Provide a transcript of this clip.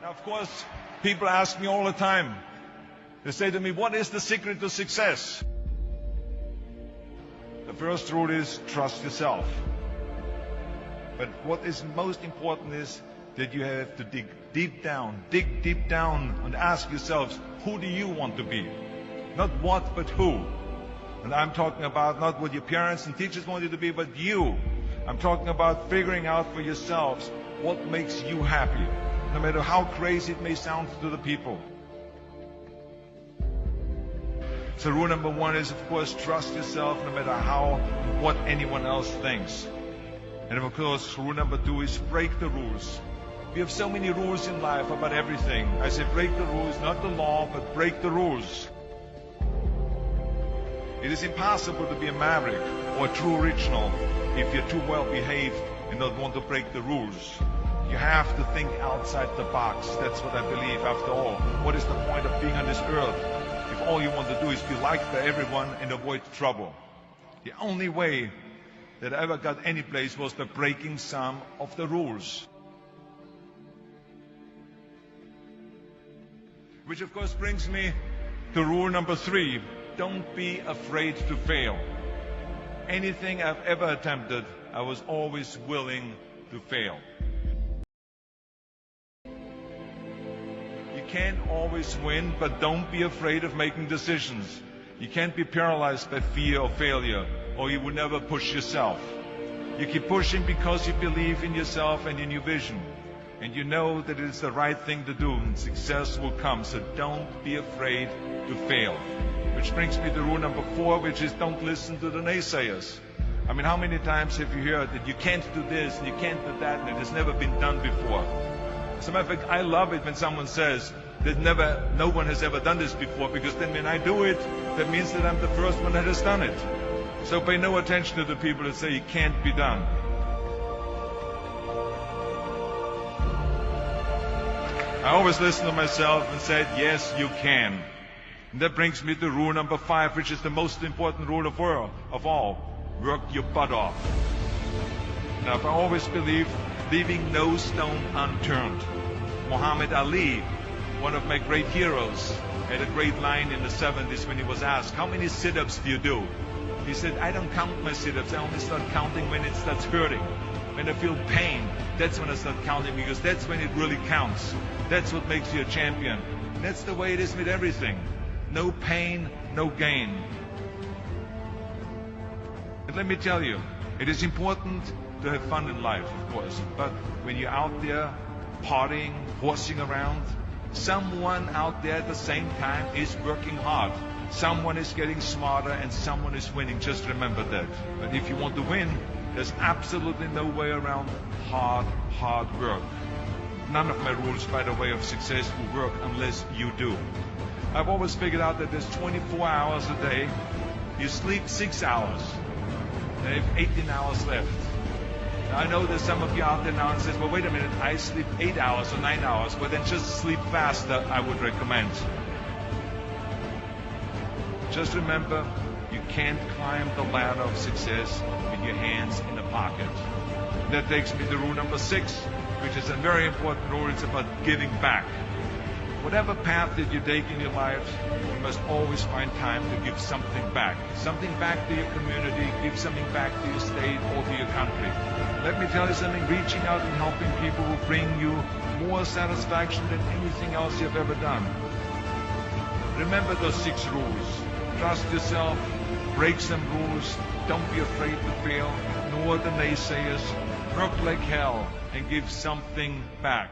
Now, of course, people ask me all the time. They say to me, what is the secret to success? The first rule is trust yourself. But what is most important is that you have to dig deep down and ask yourselves, who do you want to be? Not what, but who. And I'm talking about not what your parents and teachers want you to be, but you. I'm talking about figuring out for yourselves what makes you happy, no matter how crazy it may sound to the people. So rule number one is, of course, trust yourself no matter what anyone else thinks. And of course, rule number two is break the rules. We have so many rules in life about everything. I say break the rules, not the law, but break the rules. It is impossible to be a maverick or a true original if you're too well behaved and don't want to break the rules. You have to think outside the box. That's what I believe after all. What is the point of being on this earth if all you want to do is be liked by everyone and avoid trouble? The only way that I ever got any place was by breaking some of the rules. Which of course brings me to rule number three. Don't be afraid to fail. Anything I've ever attempted, I was always willing to fail. You can't always win, but don't be afraid of making decisions. You can't be paralyzed by fear of failure, or you will never push yourself. You keep pushing because you believe in yourself and in your vision. And you know that it is the right thing to do, and success will come. So don't be afraid to fail. Which brings me to rule number four, which is don't listen to the naysayers. I mean, how many times have you heard that you can't do this and you can't do that and it has never been done before? As a matter of fact, I love it when someone says that no one has ever done this before, because then when I do it, that means that I'm the first one that has done it. So pay no attention to the people that say it can't be done. I always listen to myself and said, yes, you can. And that brings me to rule number five, which is the most important rule of all. Work your butt off. Now, I always believe leaving no stone unturned. Muhammad Ali, one of my great heroes, had a great line in the 70s when he was asked, how many sit-ups do you do? He said, I don't count my sit-ups. I only start counting when it starts hurting. When I feel pain, that's when I start counting, because that's when it really counts. That's what makes you a champion. And that's the way it is with everything. No pain, no gain. And let me tell you, it is important to have fun in life, of course. But when you're out there partying, horsing around, someone out there at the same time is working hard. Someone is getting smarter and someone is winning. Just remember that. But if you want to win, there's absolutely no way around hard work. None of my rules, by the way, of success will work unless you do. I've always figured out that there's 24 hours a day. You sleep 6 hours. And you have 18 hours left. Now, I know there's some of you out there now and says, well, wait a minute, I sleep 8 hours or 9 hours. Well, then just sleep faster, I would recommend. Just remember, you can't climb the ladder of success with your hands in the pocket. And that takes me to rule number 6, which is a very important rule. It's about giving back. Whatever path that you take in your life, you must always find time to give something back. Something back to your community, give something back to your state or to your country. Let me tell you something, reaching out and helping people will bring you more satisfaction than anything else you've ever done. Remember those 6 rules. Trust yourself, break some rules, don't be afraid to fail, ignore the naysayers, work like hell, and give something back.